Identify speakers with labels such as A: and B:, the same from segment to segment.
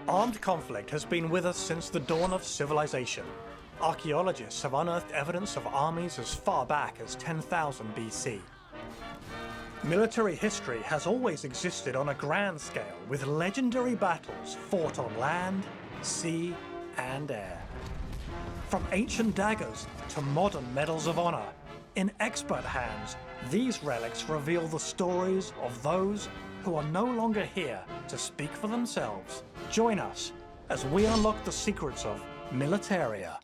A: Armed conflict has been with us since the dawn of civilization. Archaeologists have unearthed evidence of armies as far back as 10,000 BC. Military history has always existed on a grand scale, with legendary battles fought on land, sea, and air. From ancient daggers to modern medals of honor, in expert hands, these relics reveal the stories of those who are no longer here to speak for themselves. Join us as we unlock the secrets of Militaria.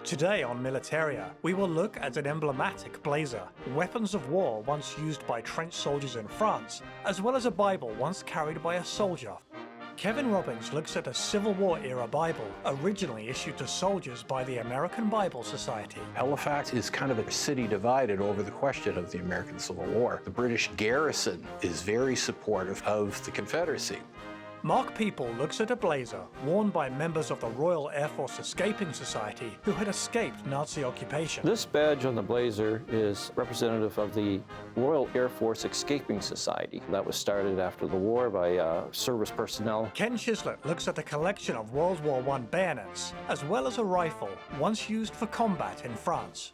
A: Today on Militaria, we will look at an emblematic blazer, weapons of war once used by trench soldiers in France, as well as a Bible once carried by a soldier. Kevin Robbins looks at a Civil War era Bible, originally issued to soldiers by the American Bible Society.
B: Halifax is kind of a city divided over the question of the American Civil War. The British garrison is very supportive of the Confederacy.
A: Mark People looks at a blazer worn by members of the Royal Air Force Escaping Society who had escaped Nazi occupation.
C: This badge on the blazer is representative of the Royal Air Force Escaping Society. That was started after the war by service personnel.
A: Ken Chislett looks at a collection of World War I bayonets, as well as a rifle once used for combat in France.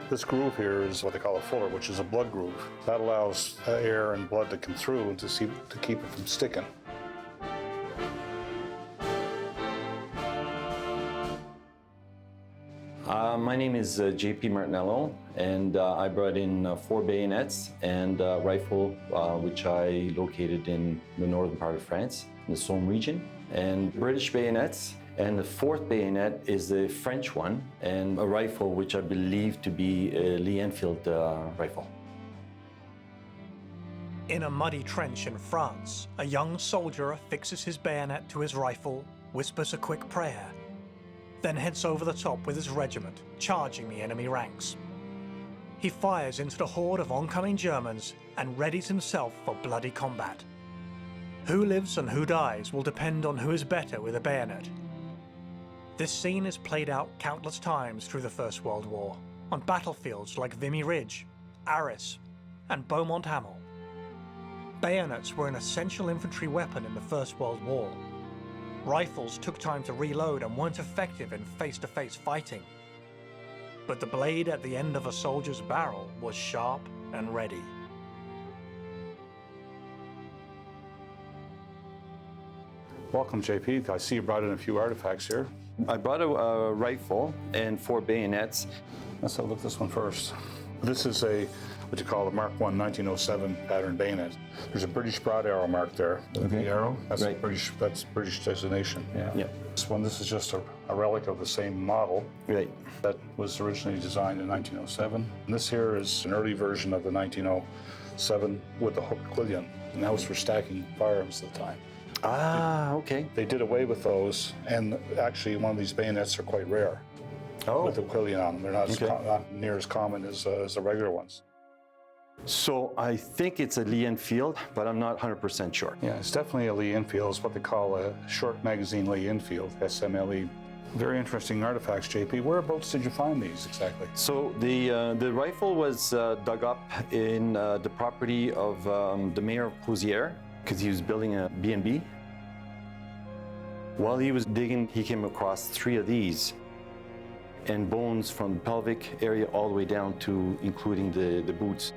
D: This groove here is what they call a fuller, which is a blood groove. That allows air and blood to come through and to keep it from sticking.
E: My name is JP Martinello, and I brought in 4 bayonets and a rifle, which I located in the northern part of France, in the Somme region, and British bayonets. And the 4th bayonet is the French one, and a rifle which I believe to be a Lee Enfield rifle.
A: In a muddy trench in France, a young soldier affixes his bayonet to his rifle, whispers a quick prayer, then heads over the top with his regiment, charging the enemy ranks. He fires into the horde of oncoming Germans and readies himself for bloody combat. Who lives and who dies will depend on who is better with a bayonet. This scene is played out countless times through the First World War, on battlefields like Vimy Ridge, Arras, and Beaumont Hamel. Bayonets were an essential infantry weapon in the First World War. Rifles took time to reload and weren't effective in face-to-face fighting. But the blade at the end of a soldier's barrel was sharp and ready.
D: Welcome, JP. I see you brought in a few artifacts here.
E: I brought a rifle and 4 bayonets.
D: Let's have a look at this one first. This is what you call a Mark I 1907 pattern bayonet. There's a British broad arrow mark there. The arrow, that's
E: right.
D: British designation.
E: Yeah.
D: This is just a relic of the same model.
E: Right.
D: That was originally designed in 1907. And this here is an early version of the 1907 with the hooked quillion, and that was for stacking firearms at the time.
E: Ah, okay.
D: They did away with those, and actually one of these bayonets are quite rare.
E: Oh.
D: With the quillion on them. They're not,
E: Okay.
D: not near as common as the regular ones.
E: So I think it's a Lee Enfield, but I'm not 100% sure.
D: Yeah, it's definitely a Lee Enfield. It's what they call a short magazine Lee Enfield, SMLE. Very interesting artifacts, JP. Whereabouts did you find these exactly?
E: So the rifle was dug up in the property of the mayor of Pousières, because he was building a B&B. While he was digging, he came across 3 of these, and bones from the pelvic area all the way down to including the boots.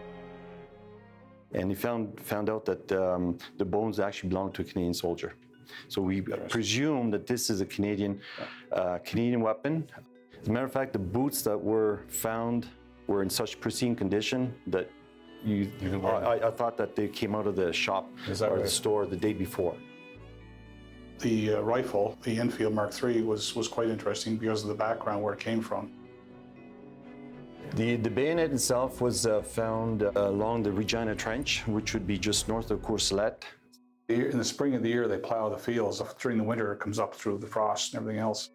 E: And he found out that the bones actually belonged to a Canadian soldier. So we presume that this is a Canadian weapon. As a matter of fact, the boots that were found were in such pristine condition that I thought that they came out of the shop or the store the day before.
D: The rifle, the Enfield Mark III, was quite interesting because of the background where it came from.
E: The bayonet itself was found along the Regina Trench, which would be just north of Courcelette.
D: In the spring of the year, they plow the fields. During the winter, it comes up through the frost and everything else.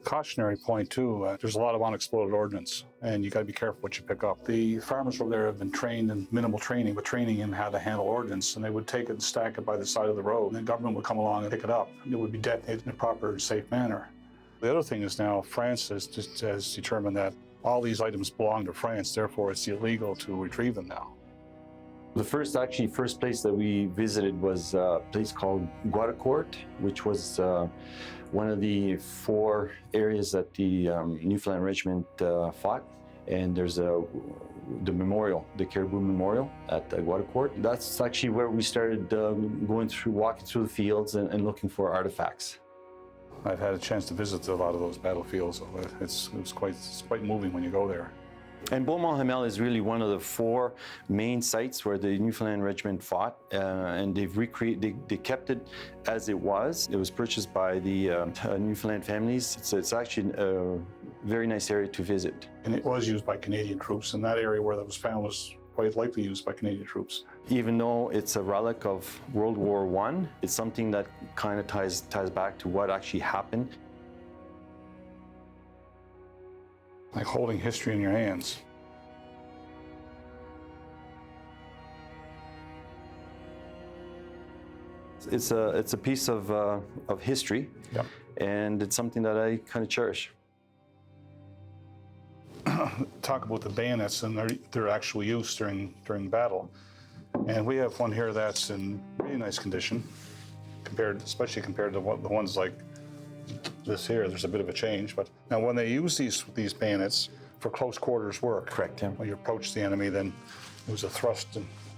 D: Cautionary point too, there's a lot of unexploded ordnance, and you got to be careful what you pick up. The farmers over there have been trained in minimal training, but training in how to handle ordnance, and they would take it and stack it by the side of the road, and the government would come along and pick it up, and it would be detonated in a proper and safe manner. The other thing is now France has determined that all these items belong to France, therefore it's illegal to retrieve them now.
E: The first place that we visited was a place called Guadacourt, which was one of the 4 areas that the Newfoundland Regiment fought. And there's the memorial, the Caribou Memorial at Guadacourt. That's actually where we started walking through the fields and looking for artifacts.
D: I've had a chance to visit a lot of those battlefields. It's quite moving when you go there.
E: And Beaumont-Hamel is really one of the 4 main sites where the Newfoundland Regiment fought, and they kept it as it was. It was purchased by the Newfoundland families. It's actually a very nice area to visit.
D: And it was used by Canadian troops, and that area where that was found was quite likely used by Canadian troops.
E: Even though it's a relic of World War I, it's something that kind of ties back to what actually happened.
D: Like holding history in your hands.
E: It's a piece of history,
D: Yep.
E: And it's something that I kind of cherish.
D: Talk about the bayonets and their actual use during battle. And we have one here that's in really nice condition, especially compared to the ones like this here. There's a bit of a change, but now when they use these bayonets for close quarters work,
E: Correct, yeah.
D: when you approach the enemy, then it was a thrust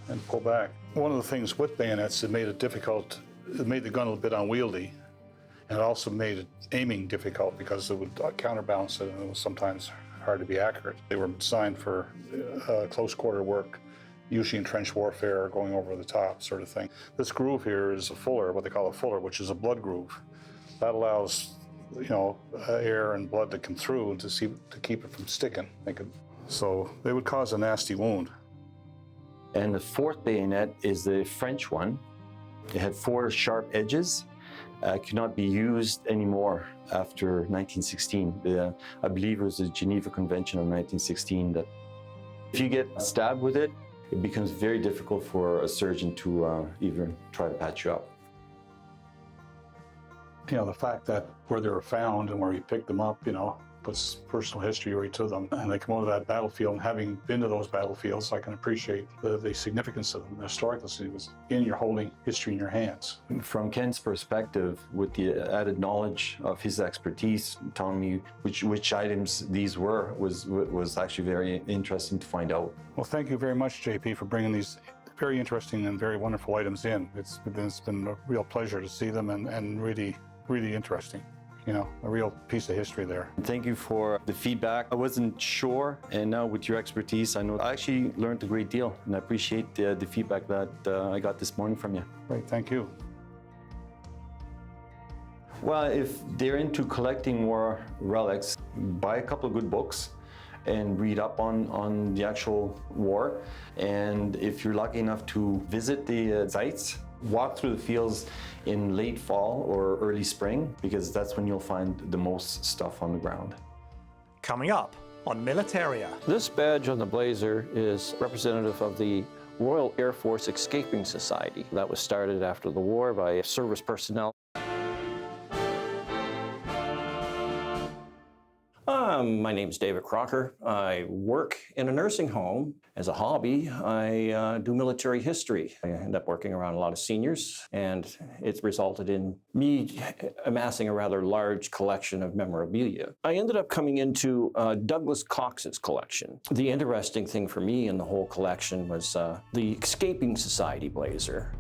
D: and pull back. One of the things with bayonets, it made it difficult. It made the gun a little bit unwieldy, and it also made it aiming difficult because it would counterbalance it, and it was sometimes hard to be accurate. They were designed for close quarter work, usually in trench warfare, going over the top sort of thing. This groove here is a fuller, what they call a fuller, which is a blood groove. That allows, air and blood to come through and to keep it from sticking. So they would cause a nasty wound.
E: And the 4th bayonet is the French one. It had 4 sharp edges. Could not be used anymore after 1916. I believe it was the Geneva Convention of 1916 that if you get stabbed with it, it becomes very difficult for a surgeon to even try to patch you up.
D: The fact that where they were found and where you picked them up, puts personal history right to them. And they come out of that battlefield, and having been to those battlefields, I can appreciate the significance of them, the historical significance in your holding history in your hands.
E: From Ken's perspective, with the added knowledge of his expertise, telling me which items these were was actually very interesting to find out.
D: Well, thank you very much, JP, for bringing these very interesting and very wonderful items in. It's been a real pleasure to see them and really, really interesting. A real piece of history there.
E: Thank you for the feedback. I wasn't sure, and now with your expertise, I know I actually learned a great deal, and I appreciate the feedback that I got this morning from you.
D: Great, thank you.
E: Well, if they're into collecting war relics, buy a couple of good books and read up on the actual war. And if you're lucky enough to visit the sites, walk through the fields in late fall or early spring, because that's when you'll find the most stuff on the ground.
A: Coming up on Militaria.
C: This badge on the blazer is representative of the Royal Air Force Escaping Society. That was started after the war by service personnel. My name's David Crocker. I work in a nursing home. As a hobby, I do military history. I end up working around a lot of seniors, and it's resulted in me amassing a rather large collection of memorabilia. I ended up coming into Douglas Cox's collection. The interesting thing for me in the whole collection was the Escaping Society blazer.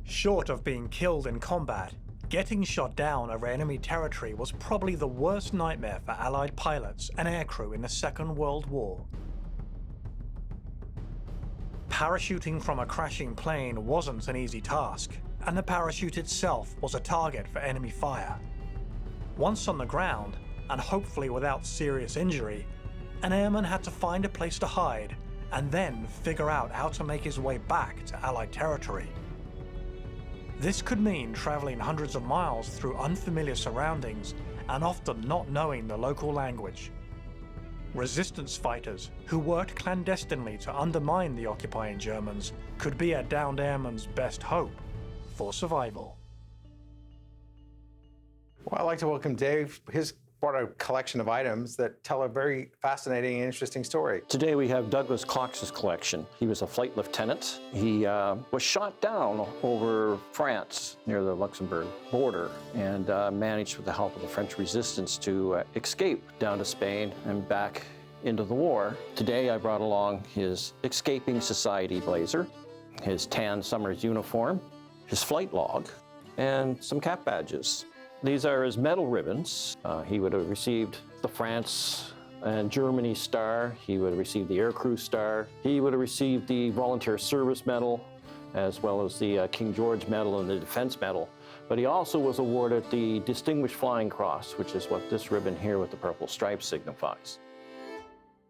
A: Short of being killed in combat, getting shot down over enemy territory was probably the worst nightmare for Allied pilots and aircrew in the Second World War. Parachuting from a crashing plane wasn't an easy task, and the parachute itself was a target for enemy fire. Once on the ground, and hopefully without serious injury, an airman had to find a place to hide and then figure out how to make his way back to Allied territory. This could mean traveling hundreds of miles through unfamiliar surroundings and often not knowing the local language. Resistance fighters who worked clandestinely to undermine the occupying Germans could be a downed airman's best hope for survival.
F: Well, I'd like to welcome Dave. His brought a collection of items that tell a very fascinating and interesting story.
C: Today we have Douglas Cox's collection. He was a flight lieutenant. He was shot down over France near the Luxembourg border and managed with the help of the French resistance to escape down to Spain and back into the war. Today I brought along his escaping society blazer, his tan summer's uniform, his flight log, and some cap badges. These are his medal ribbons. He would have received the France and Germany Star. He would have received the Aircrew Star. He would have received the Volunteer Service Medal, as well as the King George Medal and the Defense Medal. But he also was awarded the Distinguished Flying Cross, which is what this ribbon here with the purple stripes signifies.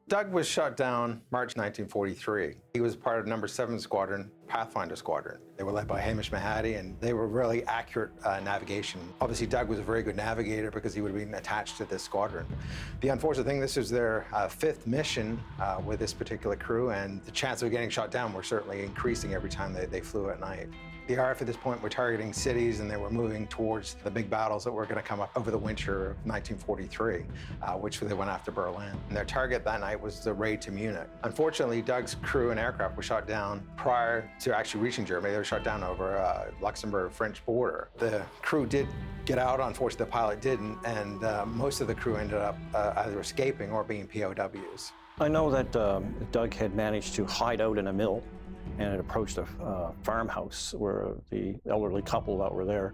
F: Doug was shot down March 1943. He was part of number 7 Squadron, Pathfinder Squadron. They were led by Hamish Mahady, and they were really accurate navigation. Obviously, Doug was a very good navigator because he would have been attached to this squadron. The unfortunate thing, this was their 5th mission with this particular crew, and the chance of getting shot down were certainly increasing every time they flew at night. The RF at this point were targeting cities, and they were moving towards the big battles that were going to come up over the winter of 1943, which they went after Berlin. And their target that night was the raid to Munich. Unfortunately, Doug's crew and aircraft were shot down prior to actually reaching Germany. They were shot down over Luxembourg-French border. The crew did get out. Unfortunately, the pilot didn't, and most of the crew ended up either escaping or being POWs.
C: I know that Doug had managed to hide out in a mill and had approached a farmhouse where the elderly couple that were there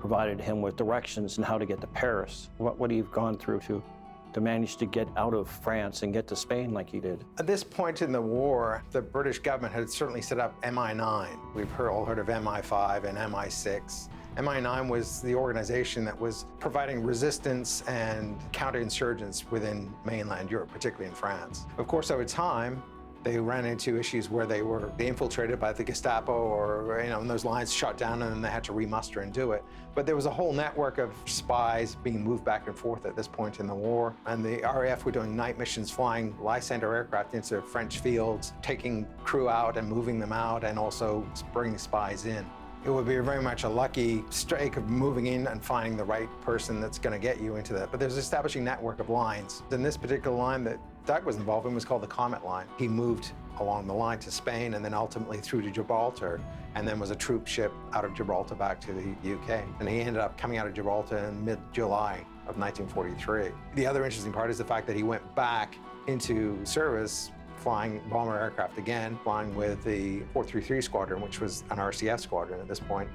C: provided him with directions on how to get to Paris. What would he have gone through to manage to get out of France and get to Spain like he did?
F: At this point in the war, the British government had certainly set up MI9. We've all heard of MI5 and MI6. MI9 was the organization that was providing resistance and counterinsurgents within mainland Europe, particularly in France. Of course, over time, they ran into issues where they were infiltrated by the Gestapo or, and those lines shot down, and then they had to remuster and do it. But there was a whole network of spies being moved back and forth at this point in the war. And the RAF were doing night missions, flying Lysander aircraft into French fields, taking crew out and moving them out, and also bringing spies in. It would be very much a lucky streak of moving in and finding the right person that's going to get you into that. But there's an establishing network of lines. In this particular line that Doug was involved in was called the Comet Line. He moved along the line to Spain and then ultimately through to Gibraltar, and then was a troop ship out of Gibraltar back to the UK. And he ended up coming out of Gibraltar in mid-July of 1943. The other interesting part is the fact that he went back into service flying bomber aircraft again, flying with the 433 Squadron, which was an RCF squadron at this point.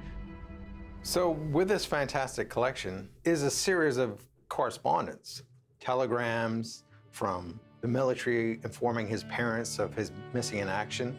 F: So with this fantastic collection is a series of correspondence, telegrams from the military informing his parents of his missing in action.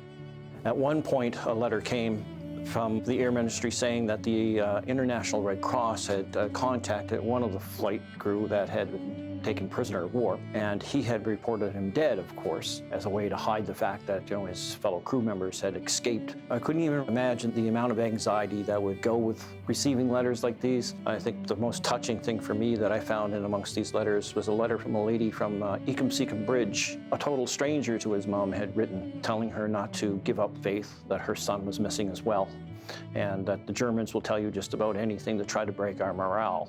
C: At one point, a letter came from the Air Ministry saying that the International Red Cross had contacted one of the flight crew that had been taken prisoner of war, and he had reported him dead, of course, as a way to hide the fact that his fellow crew members had escaped. I couldn't even imagine the amount of anxiety that would go with receiving letters like these. I think the most touching thing for me that I found in amongst these letters was a letter from a lady from Ekim Bridge. A total stranger to his mom had written, telling her not to give up faith, that her son was missing as well, and that the Germans will tell you just about anything to try to break our morale.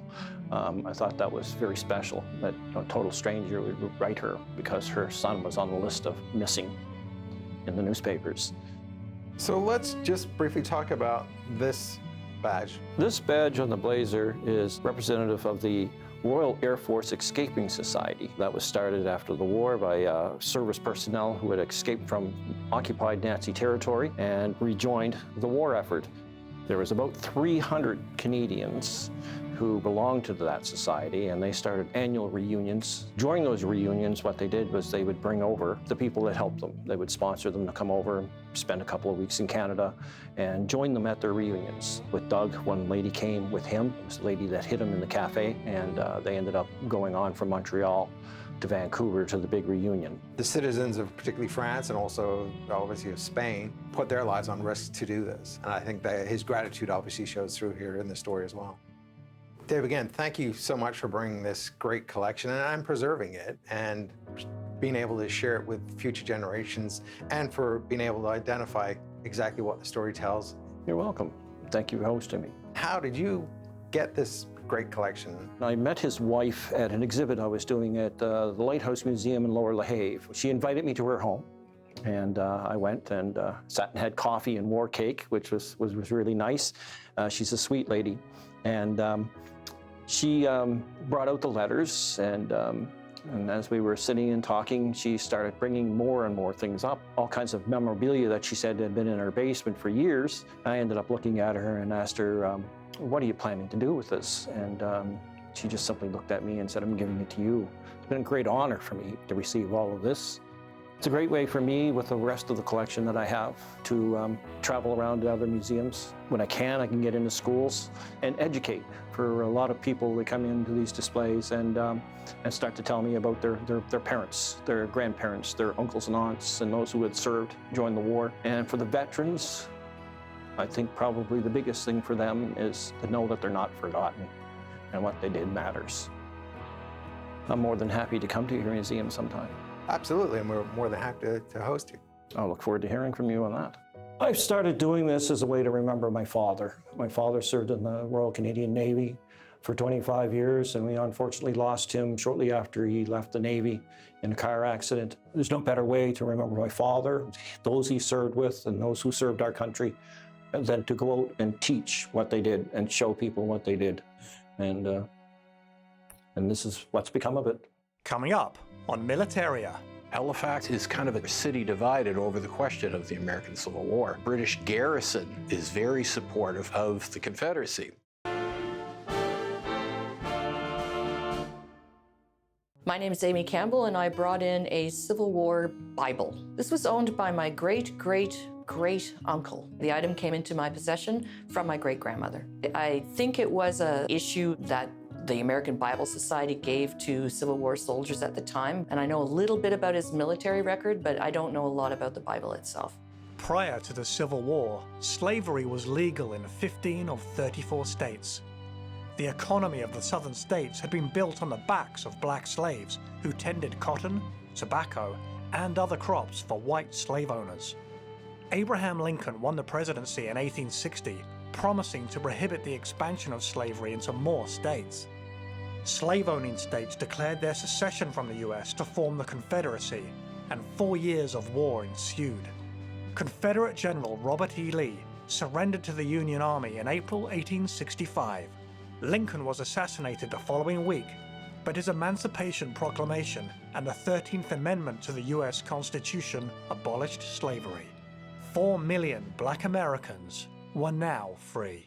C: I thought that was very special, that a total stranger would write her because her son was on the list of missing in the newspapers.
F: So let's just briefly talk about this badge.
C: This badge on the blazer is representative of the Royal Air Force Escaping Society that was started after the war by service personnel who had escaped from occupied Nazi territory and rejoined the war effort. There was about 300 Canadians who belonged to that society, and they started annual reunions. During those reunions, what they did was they would bring over the people that helped them. They would sponsor them to come over, spend a couple of weeks in Canada, and join them at their reunions. With Doug, one lady came with him. It was the lady that hit him in the cafe, and they ended up going on from Montreal to Vancouver to the big reunion.
F: The citizens of particularly France and also obviously of Spain put their lives on risk to do this. And I think that his gratitude obviously shows through here in the story as well. Dave, again, thank you so much for bringing this great collection and preserving it and being able to share it with future generations and for being able to identify exactly what the story tells.
C: You're welcome. Thank you for hosting me.
F: How did you get this great collection.
C: I met his wife at an exhibit I was doing at the Lighthouse Museum in Lower La Have. She invited me to her home, and I went and sat and had coffee and wore cake, which was really nice. She's a sweet lady, and she brought out the letters, and as we were sitting and talking, she started bringing more and more things up, all kinds of memorabilia that she said had been in her basement for years. I ended up looking at her and asked her, what are you planning to do with this? And she just simply looked at me and said, I'm giving it to you. It's been a great honor for me to receive all of this. It's a great way for me, with the rest of the collection that I have, to travel around to other museums. When I can get into schools and educate. For a lot of people, they come into these displays and start to tell me about their parents, their grandparents, their uncles and aunts, and those who had served during the war. And for the veterans, I think probably the biggest thing for them is to know that they're not forgotten and what they did matters. I'm more than happy to come to your museum sometime.
F: Absolutely, and we're more than happy to host you.
C: I'll look forward to hearing from you on that. I started doing this as a way to remember my father. My father served in the Royal Canadian Navy for 25 years, and we unfortunately lost him shortly after he left the Navy in a car accident. There's no better way to remember my father, those he served with, and those who served our country, than to go out and teach what they did and show people what they did. And this is what's become of it.
A: Coming up on Militaria.
B: Halifax is kind of a city divided over the question of the American Civil War. British garrison is very supportive of the Confederacy.
G: My name is Amy Campbell, and I brought in a Civil War Bible. This was owned by my great-great-great-uncle. The item came into my possession from my great-grandmother. I think it was an issue that the American Bible Society gave to Civil War soldiers at the time, and I know a little bit about his military record, but I don't know a lot about the Bible itself.
A: Prior to the Civil War, slavery was legal in 15 of 34 states. The economy of the southern states had been built on the backs of black slaves who tended cotton, tobacco, and other crops for white slave owners. Abraham Lincoln won the presidency in 1860, promising to prohibit the expansion of slavery into more states. Slave-owning states declared their secession from the US to form the Confederacy, and 4 years of war ensued. Confederate General Robert E. Lee surrendered to the Union Army in April 1865. Lincoln was assassinated the following week, but his Emancipation Proclamation and the 13th Amendment to the US Constitution abolished slavery. 4 million Black Americans were now free.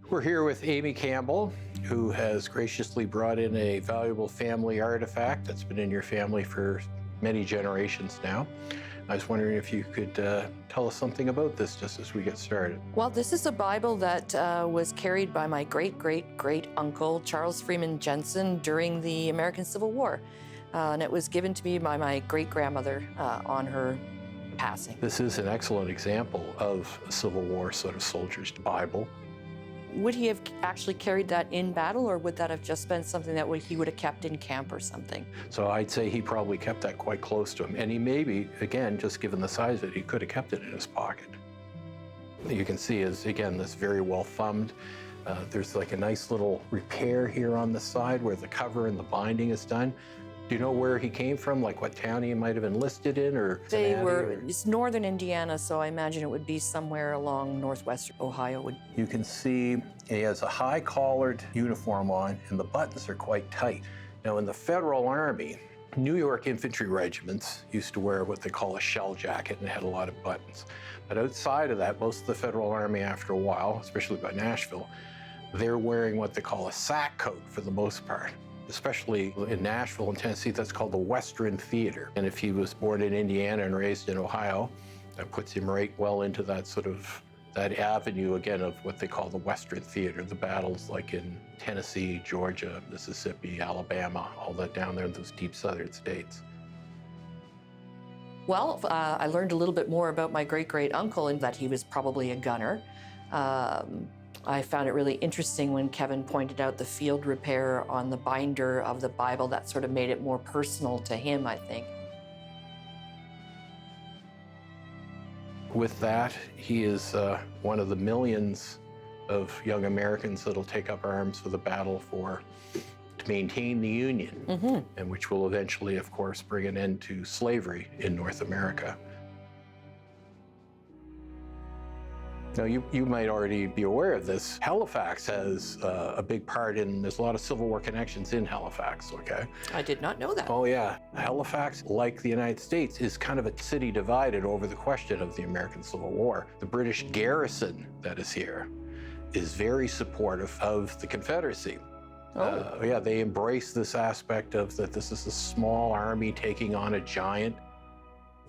B: We're here with Amy Campbell, who has graciously brought in a valuable family artifact that's been in your family for many generations now. I was wondering if you could tell us something about this just as we get started.
G: Well, this is a Bible that was carried by my great-great-great-uncle, Charles Freeman Jensen, during the American Civil War. And it was given to me by my great-grandmother on her passing.
B: This is an excellent example of a Civil War sort of soldier's Bible.
G: Would he have actually carried that in battle, or would that have just been something that he would have kept in camp or something?
B: So I'd say he probably kept that quite close to him. And he maybe, again, just given the size of it, he could have kept it in his pocket. You can see is, again, this very well thumbed. There's like a nice little repair here on the side where the cover and the binding is done. Do you know where he came from, like what town he might have enlisted in, or?
G: It's northern Indiana, so I imagine it would be somewhere along northwestern Ohio.
B: You can see he has a high collared uniform on, and the buttons are quite tight. Now, in the Federal Army, New York infantry regiments used to wear what they call a shell jacket, and it had a lot of buttons. But outside of that, most of the Federal Army, after a while, especially by Nashville, they're wearing what they call a sack coat for the most part. Especially in Nashville and Tennessee, that's called the Western Theater. And if he was born in Indiana and raised in Ohio, that puts him right well into that sort of, that avenue again of what they call the Western Theater, the battles like in Tennessee, Georgia, Mississippi, Alabama, all that down there in those deep southern states.
G: Well, I learned a little bit more about my great-great-uncle and that he was probably a gunner. I found it really interesting when Kevin pointed out the field repair on the binder of the Bible. That sort of made it more personal to him, I think.
B: With that, he is one of the millions of young Americans that'll take up arms for the battle to maintain the Union, and which will eventually, of course, bring an end to slavery in North America. Now, you might already be aware of this. Halifax has a big part there's a lot of Civil War connections in Halifax, okay?
G: I did not know that.
B: Oh yeah, Halifax, like the United States, is kind of a city divided over the question of the American Civil War. The British garrison that is here is very supportive of the Confederacy. Yeah, they embrace this aspect of that this is a small army taking on a giant.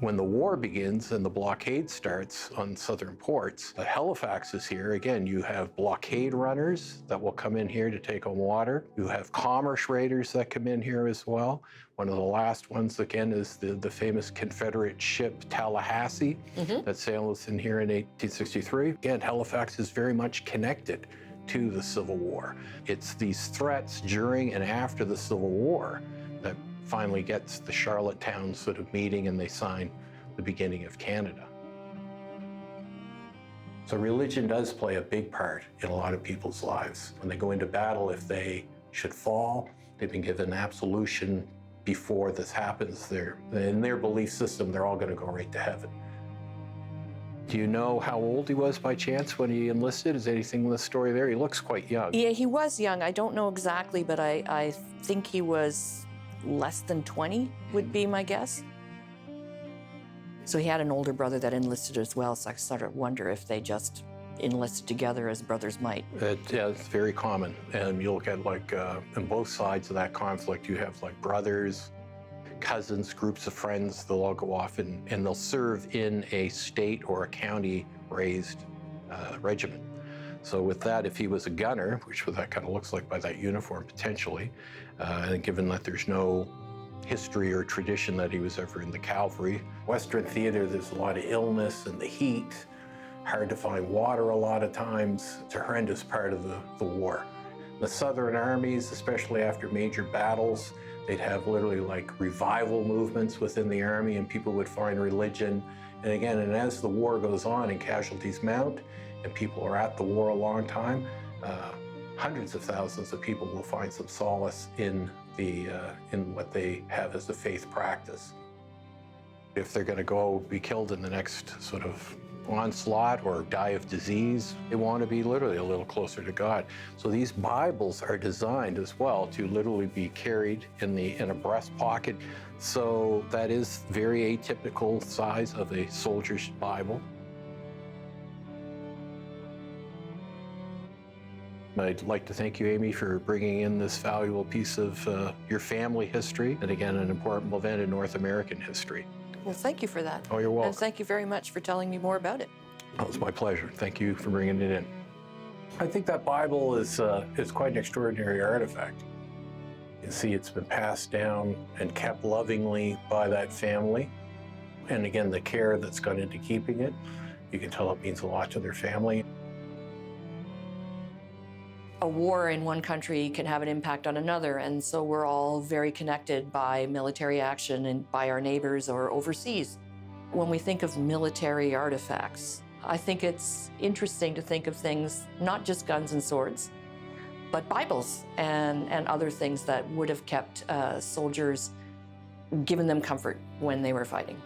B: When the war begins and the blockade starts on southern ports, Halifax is here. Again, you have blockade runners that will come in here to take on water. You have commerce raiders that come in here as well. One of the last ones, again, is the famous Confederate ship Tallahassee that sailed in here in 1863. Again, Halifax is very much connected to the Civil War. It's these threats during and after the Civil War that finally gets the Charlottetown sort of meeting, and they sign the beginning of Canada. So religion does play a big part in a lot of people's lives. When they go into battle, if they should fall, they've been given absolution before this happens. In their belief system, they're all going to go right to heaven. Do you know how old he was by chance when he enlisted? Is anything in the story there? He looks quite young.
G: Yeah, he was young. I don't know exactly, but I think he was less than 20 would be my guess. So he had an older brother that enlisted as well, so I sort of wonder if they just enlisted together as brothers might.
B: Yeah, it's very common. And you look at on both sides of that conflict, you have like brothers, cousins, groups of friends, they'll all go off and they'll serve in a state or a county raised regiment. So with that, if he was a gunner, which that kind of looks like by that uniform potentially, and given that there's no history or tradition that he was ever in the cavalry. Western theater, there's a lot of illness and the heat, hard to find water a lot of times. It's a horrendous part of the war. The Southern armies, especially after major battles, they'd have literally like revival movements within the army, and people would find religion. And again, and as the war goes on and casualties mount, and people are at the war a long time, hundreds of thousands of people will find some solace in what they have as a faith practice. If they're going to go be killed in the next sort of onslaught or die of disease, they want to be literally a little closer to God. So these Bibles are designed as well to literally be carried in a breast pocket. So that is very atypical size of a soldier's Bible. I'd like to thank you, Amy, for bringing in this valuable piece of your family history, and again, an important event in North American history.
G: Well, thank you for that.
B: Oh, you're welcome.
G: And thank you very much for telling me more about it.
B: Oh, it's my pleasure. Thank you for bringing it in. I think that Bible is quite an extraordinary artifact. You see, it's been passed down and kept lovingly by that family. And again, the care that's gone into keeping it, you can tell it means a lot to their family.
G: A war in one country can have an impact on another, and so we're all very connected by military action and by our neighbors or overseas. When we think of military artifacts, I think it's interesting to think of things, not just guns and swords, but Bibles and other things that would have kept soldiers, given them comfort when they were fighting.